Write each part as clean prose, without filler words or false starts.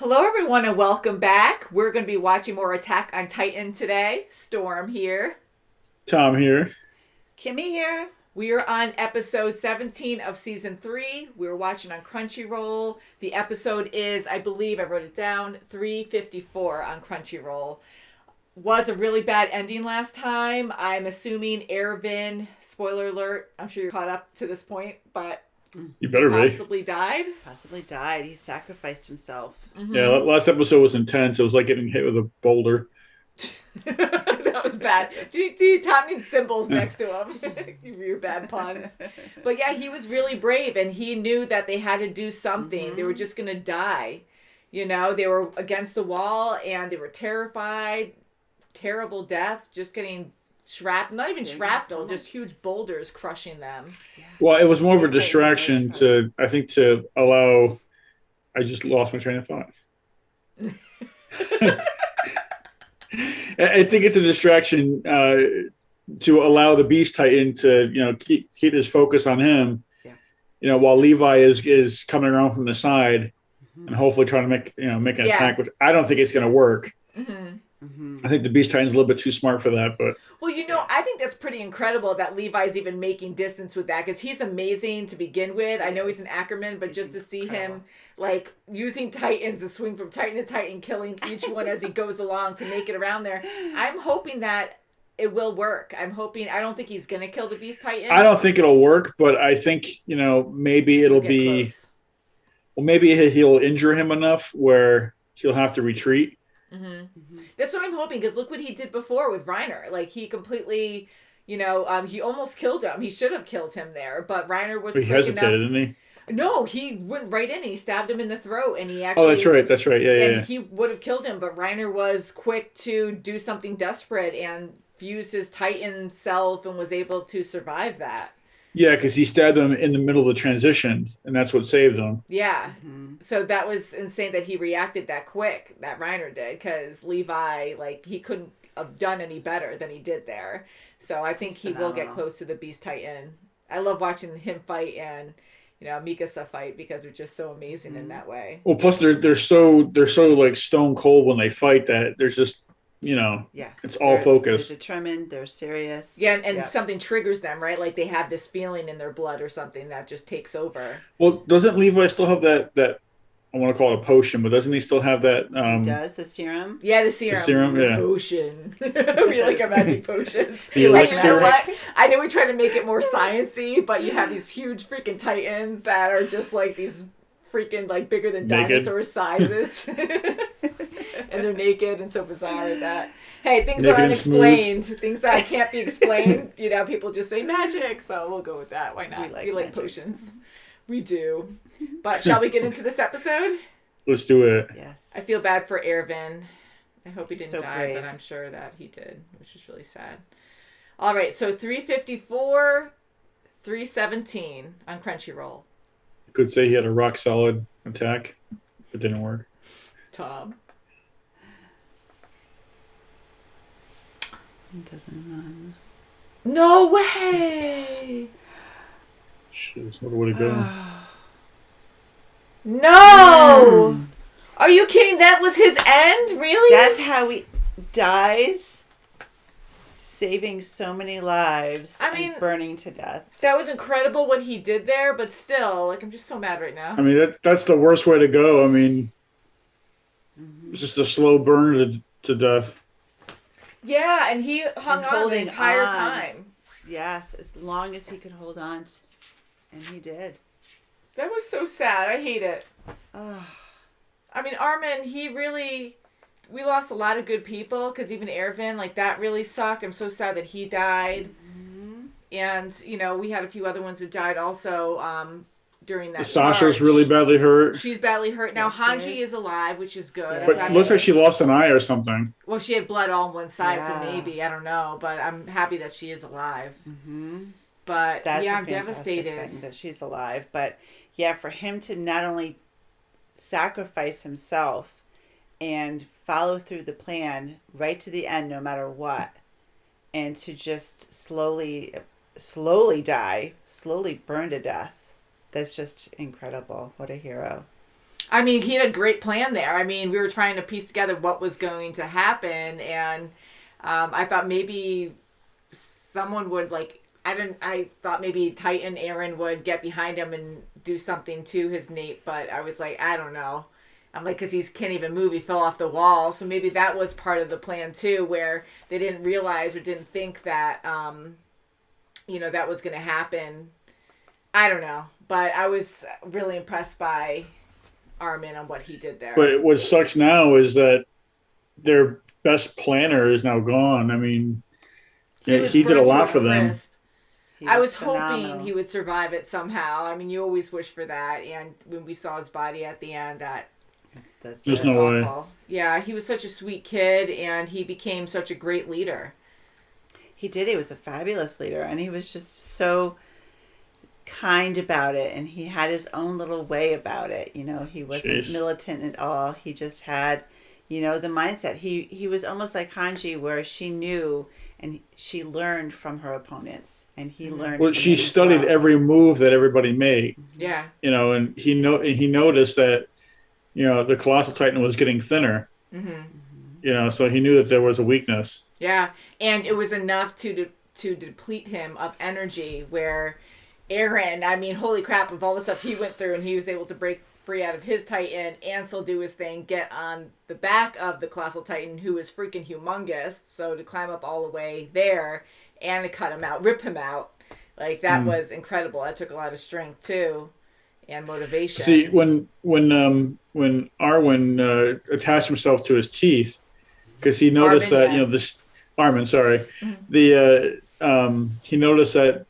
Hello, everyone, and welcome back. We're going to be watching more Attack on Titan today. Storm here. Tom here. Kimmy here. We are on episode 17 of season 3. We're watching on Crunchyroll. The episode is, I believe, I wrote it down, 354 on Crunchyroll. Was a really bad ending last time. I'm assuming Eren, spoiler alert, I'm sure you're caught up to this point, but You better possibly died. Possibly died. He sacrificed himself. Mm-hmm. Yeah, last episode was intense. It was like getting hit with a boulder. That was bad. Tom needs symbols next to him. Your bad puns. But yeah, he was really brave, and he knew that they had to do something. Mm-hmm. They were just going to die. You know, they were against the wall, and they were terrified. Terrible deaths, just getting shrapnel, not even shrapnel, just huge boulders crushing them. Yeah. Well, it was more of a distraction to allow... I just lost my train of thought. I think it's a distraction to allow the Beast Titan to, keep his focus on him. Yeah. While Levi is coming around from the side and hopefully trying to make an attack, which I don't think it's going to work. Mm-hmm. Mm-hmm. I think the Beast Titan's a little bit too smart for that, but... Well, I think that's pretty incredible that Levi's even making distance with that, because he's amazing to begin with. I know he's an Ackerman, but just to see him, using Titans to swing from Titan to Titan, killing each one as he goes along to make it around there, I'm hoping that it will work. I don't think he's going to kill the Beast Titan. I don't think it'll work, but I think, maybe it'll be... Close. Well, maybe he'll injure him enough where he'll have to retreat. Mm-hmm. Mm-hmm. That's what I'm hoping, because look what he did before with Reiner. He completely, he almost killed him. He should have killed him there, but Reiner was. He hesitated, didn't he? No, he went right in and he stabbed him in the throat, and he actually. Oh, that's right. Yeah. He would have killed him, but Reiner was quick to do something desperate and fused his Titan self and was able to survive that. Yeah, because he stabbed him in the middle of the transition, and that's what saved him. Yeah. Mm-hmm. So that was insane that he reacted that quick, that Reiner did, because Levi, he couldn't have done any better than he did there. So I think he will get close to the Beast Titan. I love watching him fight and, Mikasa fight, because they're just so amazing in that way. Well, plus they're so stone cold when they fight that there's just... it's all focused. They're determined, they're serious. Yeah, and something triggers them, right? They have this feeling in their blood or something that just takes over. Well, doesn't Levi still have that I want to call it a potion, but doesn't he still have that? He does, the serum? Yeah, the serum. The serum, yeah. Potion. We like our magic potions. You know what? I know we try to make it more sciencey, but you have these huge freaking Titans that are just these freaking bigger than dinosaur sizes. And they're naked and so bizarre like that. Hey, things naked are unexplained. Things that can't be explained. People just say magic, so we'll go with that. Why not? We like potions. We do. But shall we get into this episode? Let's do it. Yes. I feel bad for Eren. I hope he didn't die, brave. but I'm sure that he did, which is really sad. All right, so 354, 317 on Crunchyroll. You could say he had a rock solid attack. It didn't work. Tom. It doesn't run. No way! Shit, where would it go? No! Are you kidding? That was his end? Really? That's how he dies, saving so many lives. And burning to death. That was incredible what he did there, but still, I'm just so mad right now. That's the worst way to go. It's just a slow burn to death. Yeah, and he hung on the entire time. Yes, as long as he could hold on. And he did. That was so sad. I hate it. Oh. Armin, we lost a lot of good people, because even Eren, that really sucked. I'm so sad that he died. Mm-hmm. And, we had a few other ones who died also during that Sasha's really badly hurt. She's badly hurt. Now, Hanji is alive, which is good. But it looks like she lost an eye or something. Well, she had blood all on one side, so maybe. I don't know. But I'm happy that she is alive. Mm-hmm. But, I'm devastated devastated that she's alive. But, yeah, for him to not only sacrifice himself and follow through the plan right to the end, no matter what, and to just slowly die, slowly burn to death. That's just incredible. What a hero. I mean, he had a great plan there. I mean, we were trying to piece together what was going to happen, and I thought maybe someone would I thought maybe Titan Eren would get behind him and do something to his Nate, but I was like, I don't know. I'm like, because he can't even move. He fell off the wall. So maybe that was part of the plan, too, where they didn't realize or didn't think that, that was going to happen. I don't know. But I was really impressed by Armin on what he did there. But what sucks now is that their best planner is now gone. I mean, he did a lot for them. I was hoping he would survive it somehow. I mean, you always wish for that. And when we saw his body at the end, there's no way. Yeah, he was such a sweet kid, and he became such a great leader. He did. He was a fabulous leader, and he was just so kind about it, and he had his own little way about it. He wasn't militant at all. He just had, the mindset. He was almost like Hanji, where she knew and she learned from her opponents, and he learned. Well, she studied every move that everybody made. Yeah. And he noticed that, the Colossal Titan was getting thinner. Mm-hmm. So he knew that there was a weakness. Yeah, and it was enough to deplete him of energy, where Eren, I mean, holy crap, of all the stuff he went through, and he was able to break free out of his Titan and still do his thing, get on the back of the Colossal Titan, who is freaking humongous, so to climb up all the way there and to cut him out, rip him out, that was incredible. That took a lot of strength, too, and motivation. See, when Arwen attached himself to his teeth, because he noticed Armin, sorry, he noticed that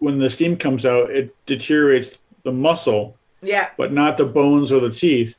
when the steam comes out, it deteriorates the muscle, but not the bones or the teeth.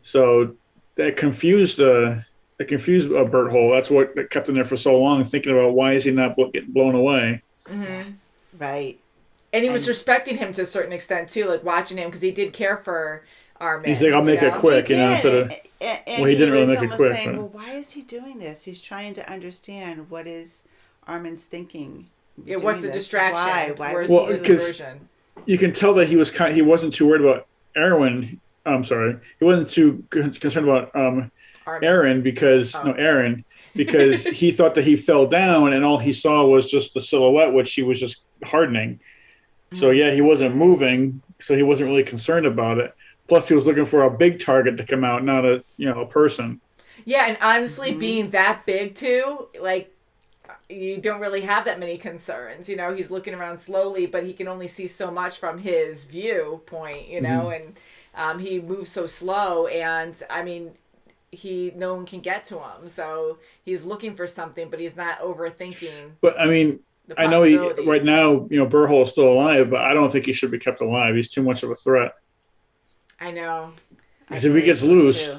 So that confused Bert Hole. That's what kept him there for so long, thinking about why is he not getting blown away. Mm-hmm. Right. And he was respecting him to a certain extent, too, watching him, because he did care for Armin. He's like, I'll make it quick, instead of... Well, he didn't really make it quick. Saying, well, why is he doing this? He's trying to understand what is Armin's thinking. Yeah, what's the distraction? Why? Well, because you can tell that he wasn't too worried about Eren. I'm sorry, he wasn't too concerned about Eren Eren, because he thought that he fell down and all he saw was just the silhouette, which he was just hardening. So he wasn't moving, so he wasn't really concerned about it. Plus, he was looking for a big target to come out, not a person. Yeah, and honestly, being that big too, you don't really have that many concerns. He's looking around slowly, but he can only see so much from his viewpoint. And he moves so slow, and I mean, no one can get to him. So he's looking for something, but he's not overthinking. But I mean, I know right now, Bert Hole is still alive, but I don't think he should be kept alive. He's too much of a threat. I know. Because if he gets loose,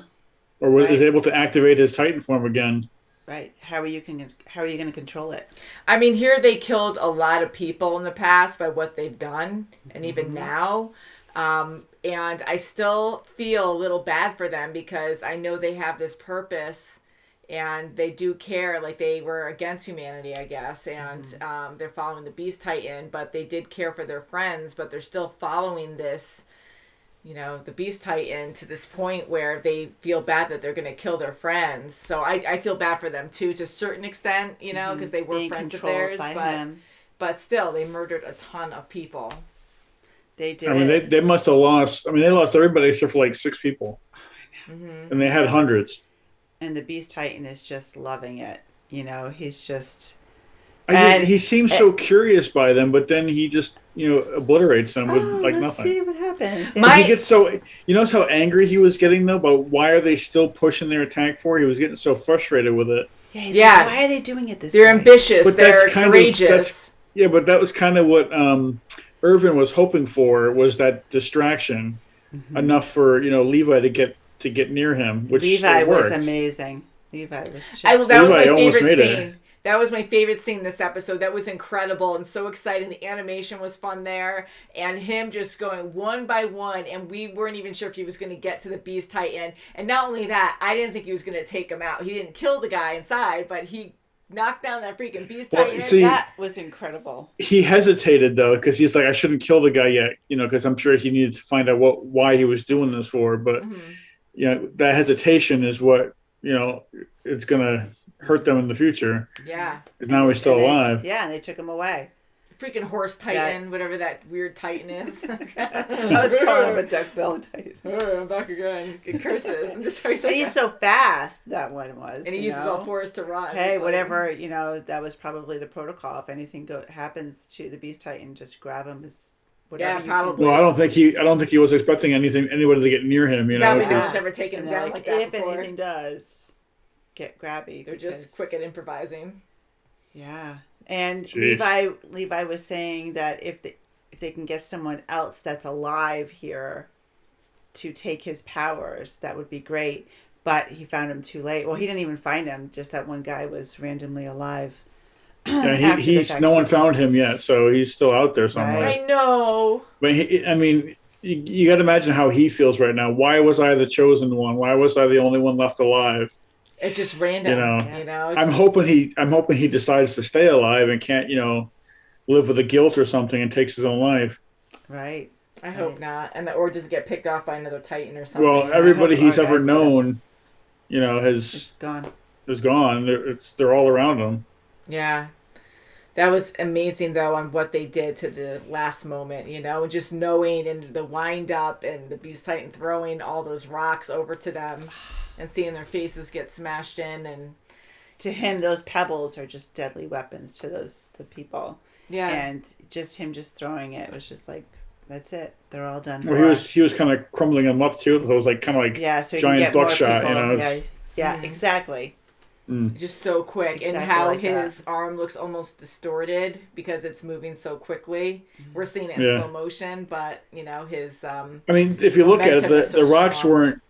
or is able to activate his Titan form again, right? How are you going to control it? I mean, here they killed a lot of people in the past by what they've done, and even now, and I still feel a little bad for them, because I know they have this purpose, and they do care. They were against humanity, I guess, and they're following the Beast Titan, but they did care for their friends, but they're still following this. The Beast Titan to this point where they feel bad that they're going to kill their friends. So I feel bad for them too, to a certain extent, because they were being friends of theirs. But still, they murdered a ton of people. They did. I mean, they must have lost. I mean, they lost everybody except for 6 people. Oh, I know. Mm-hmm. And they had hundreds. And the Beast Titan is just loving it. He's just... he seems so curious by them, but then he just, obliterates them with nothing. Let's see what happens. He gets so, notice how angry he was getting though, about why are they still pushing their attack for? He was getting so frustrated with it. Yeah. Like, why are they doing it this way? They're ambitious. But they're courageous. But that was kind of what Irvin was hoping for, was that distraction enough for Levi to get near him. Which Levi was amazing. Levi was just. That was my favorite scene. That was my favorite scene this episode. That was incredible and so exciting. The animation was fun there. And him just going one by one. And we weren't even sure if he was going to get to the Beast Titan. And not only that, I didn't think he was going to take him out. He didn't kill the guy inside, but he knock down that freaking beast Well, titan. see, That was incredible. He hesitated though, because he's like, I shouldn't kill the guy yet, because I'm sure he needed to find out why he was doing this for. But that hesitation is what it's gonna hurt them in the future. Yeah, because now he's still alive. And they took him away. Freaking horse titan, whatever that weird titan is. I was calling him a duck-billed titan. Oh, I'm back again. It curses and just starts. And he's so fast. That one was. And he uses all fours to run. Hey, whatever that was probably the protocol. If anything happens to the beast titan, just grab him as whatever. Yeah, probably. Well, I don't think he was expecting anybody to get near him. Probably no one's ever taken him down like that if before. anything does, get grabby. They're just quick at improvising. Yeah. And Jeez. Levi was saying that if they can get someone else that's alive here to take his powers, that would be great. But he found him too late. Well, he didn't even find him. Just that one guy was randomly alive. Yeah, no one found him yet, so he's still out there somewhere. Right. I know. But you got to imagine how he feels right now. Why was I the chosen one? Why was I the only one left alive? It's just random, I'm hoping he decides to stay alive and can't, live with the guilt or something and takes his own life. Right. I hope not, or does it get picked off by another titan or something? Well, everybody he's ever known, has gone. Is gone. They're all around him. Yeah. That was amazing, though, on what they did to the last moment, just knowing and the wind up and the beast titan throwing all those rocks over to them and seeing their faces get smashed in. And to him, those pebbles are just deadly weapons to the people. Yeah. And just him throwing it was just like, that's it. They're all done. Well, he was kind of crumbling them up too. It was like kind of like so giant buckshot, Yeah, exactly. Just so quick, and how his arm looks almost distorted because it's moving so quickly. We're seeing it in slow motion, but his. If you look at it, the rocks weren't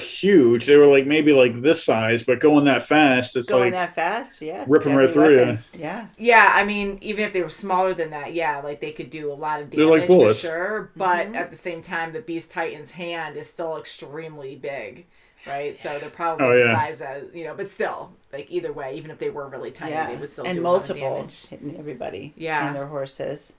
huge. They were maybe this size, but going that fast, it's that fast, ripping right through you. Yeah. Yeah, even if they were smaller than that, they could do a lot of damage. They're like bullets. For sure. But at the same time, the Beast Titan's hand is still extremely big. Right, so they're probably the size as but still, either way, even if they were really tiny, they would still do a lot of damage. Hitting everybody. Yeah, and their horses.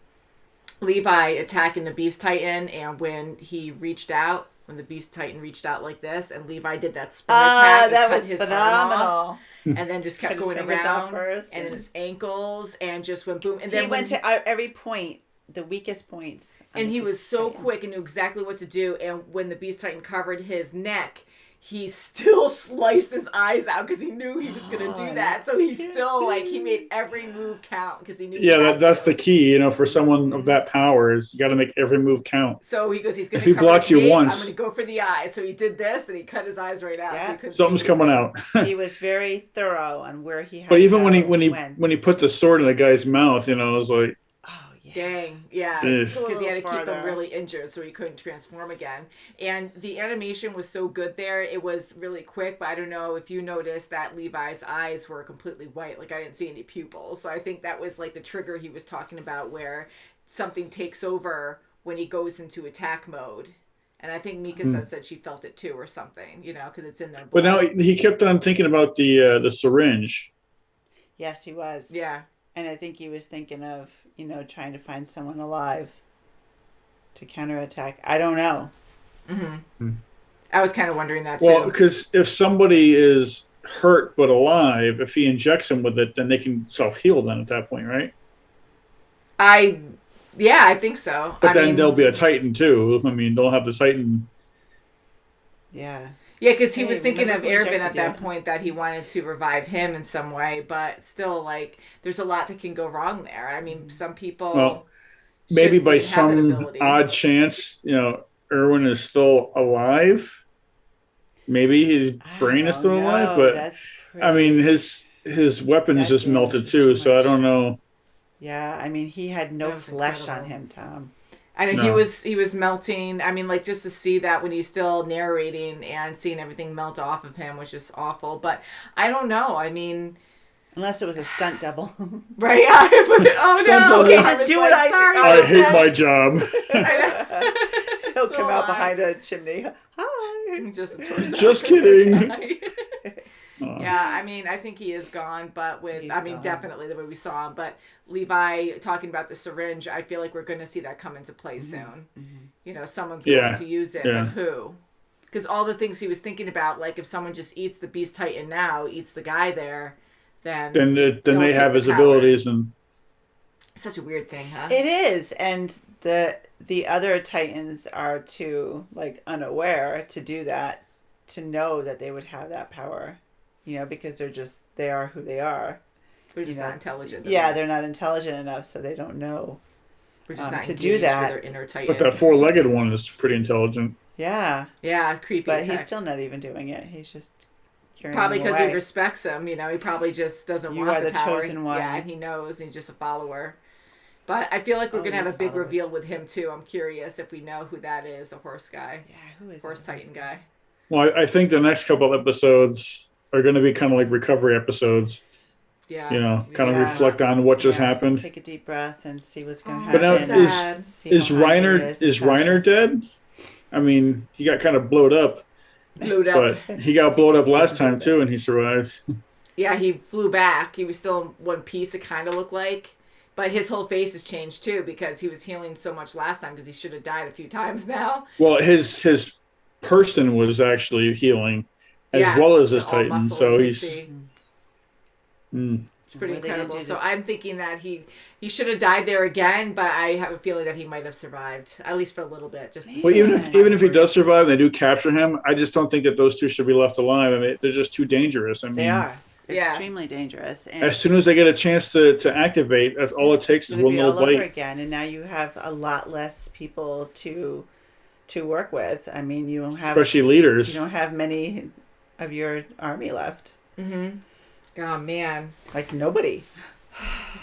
Levi attacking the Beast Titan, and when the Beast Titan reached out like this, and Levi did that spin attack, that was phenomenal. And then just kept going around, and in his ankles, and just went boom. And then he went to every point. The weakest points. And he was so quick and knew exactly what to do. And when the Beast Titan covered his neck, he still sliced his eyes out because he knew he was going to do that. So he still, he made every move count because he knew. Yeah, that's the key, for someone of that power is you got to make every move count. So he goes, he's going to. If he blocks you once, I'm going to go for the eye. So he did this, and he cut his eyes right out. Yeah. So something's coming out. He was very thorough on where he had. But even when he put the sword in the guy's mouth, it was like. Dang, yeah, because he had to keep him really injured so he couldn't transform again. And the animation was so good there. It was really quick, but I don't know if you noticed that Levi's eyes were completely white. I didn't see any pupils. So I think that was the trigger he was talking about where something takes over when he goes into attack mode. And I think Mika said she felt it too or something, because it's in their blood. But now he kept on thinking about the syringe. Yes, he was. Yeah. And I think he was thinking of, trying to find someone alive to counterattack. I don't know. Mm-hmm. I was kind of wondering that too. Well, because if somebody is hurt but alive, if he injects them with it, then they can self-heal then at that point, right? I think so. But then there'll be a Titan too. They'll have the Titan. Yeah. Yeah, because he was thinking of Eren at that point that he wanted to revive him in some way, but still, there's a lot that can go wrong there. Some people... Well, maybe by some odd chance, Erwin is still alive. Maybe his brain is still alive, but, his weapons just melted too, so I don't know. Yeah, he had no flesh incredible. On him, Tom. I know he was melting. Just to see that when he's still narrating and seeing everything melt off of him was just awful. But I don't know. Unless it was a stunt double. Right? Oh no! Okay, just do what I hate my job. He'll come out behind a chimney. Hi. Just a torso. Just kidding. Yeah, I mean, I think he is gone, but He's gone. definitely the way we saw him. But Levi talking about the syringe, I feel like we're going to see that come into play soon. You know, someone's going to use it, but who? Because all the things he was thinking about, like if someone just eats the Beast Titan now, eats the guy there, then they have his abilities and. Such a weird thing, huh? It is, and the other Titans are too unaware to do that, to know that they would have that power, because they are who they are. We're just not intelligent. Yeah, they're not intelligent enough, so they don't know. We're just not to do that. With their inner Titan. But that four-legged one is pretty intelligent. Yeah. Yeah, creepy. But he's still not even doing it. He's just carrying probably because he respects him. He probably just doesn't want the power. You are the chosen one. Yeah, and he knows, and he's just a follower. But I feel like we're going to have a big reveal with him, too. I'm curious if we know who that is, the horse guy. Yeah, who is Horse Titan guy. Well, I think the next couple of episodes are going to be kind of like recovery episodes. Yeah. Kind of reflect on what just happened. Take a deep breath and see what's going to happen. But now, is Reiner dead? I mean, he got kind of blowed up. But he got blowed up last time, too, and he survived. Yeah, he flew back. He was still in one piece, it kind of looked like. But his whole face has changed, too, because he was healing so much last time because he should have died a few times now. Well, his person was actually healing as well as his Titan. So he's... It's pretty incredible. So I'm thinking that he should have died there again, but I have a feeling that he might have survived, at least for a little bit. Even if he does survive, they do capture him. I just don't think that those two should be left alive. I mean, they're just too dangerous. I mean, they are. Extremely dangerous. And as soon as they get a chance to activate, that's all it takes is one little bite. Over again, and now you have a lot less people to work with. I mean, you don't have especially leaders. You don't have many of your army left. Mm-hmm. Oh man, like nobody.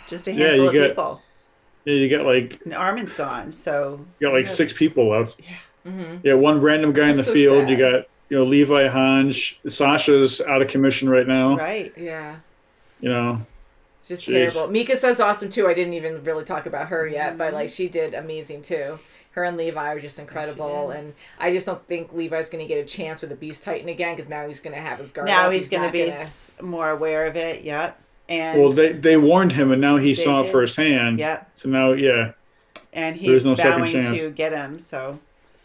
Just a handful of people. Yeah, you got and Armin's gone, so you got 6 people left. Yeah. Mm-hmm. Yeah, one random guy in the field. Sad. You got. Levi, Hanj, Sasha's out of commission right now. Right. Yeah. It's just terrible. Mikasa's awesome too. I didn't even really talk about her yet, but she did amazing too. Her and Levi are just incredible, and I just don't think Levi's going to get a chance with the Beast Titan again because now he's going to have his guard. Now he's going to be more aware of it. Yep. And they warned him, and now he saw it firsthand. Yep. So now, and he's vowing to get him. So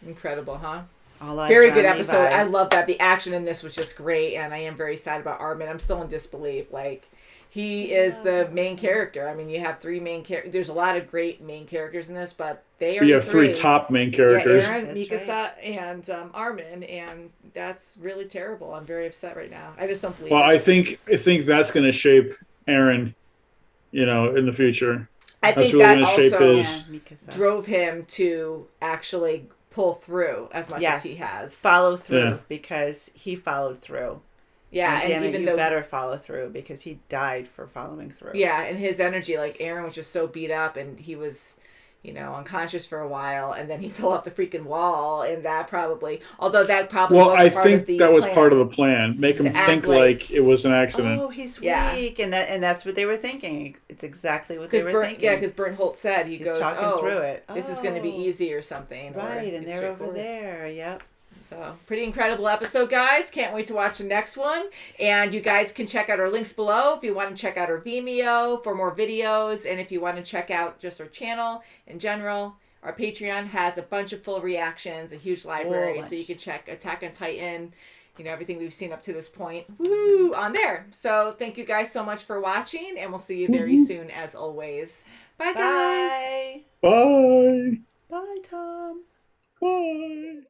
incredible, huh? Very good episode. Levi. I love that. The action in this was just great, and I am very sad about Armin. I'm still in disbelief. He is the main character. I mean, you have 3 main characters. There's a lot of great main characters in this, but they are you have 3 top main characters. Yeah, Eren, Mikasa, and Armin, and that's really terrible. I'm very upset right now. I just don't believe it. I think that's going to shape Eren, in the future. I think that also drove him to actually pull through as much as he has. Follow through because he folled through. Yeah, and even you better follow through because he died for following through. Yeah, and his energy, Eren was just so beat up and he was, unconscious for a while, and then he fell off the freaking wall, and that probably was part of the plan. Well, I think that was part of the plan. Make him think like it was an accident. Oh, he's weak, and that's what they were thinking. It's exactly what they were thinking. Yeah, because Bernholt said he goes, talking through it. This is going to be easy or something. Right, and they're over there. Yep. So, pretty incredible episode, guys. Can't wait to watch the next one. And you guys can check out our links below if you want to check out our Vimeo for more videos. And if you want to check out just our channel in general, our Patreon has a bunch of full reactions, a huge library. So you can check Attack on Titan, everything we've seen up to this point on there. So, thank you guys so much for watching. And we'll see you very soon, as always. Bye, guys. Bye. Bye, Tom. Bye.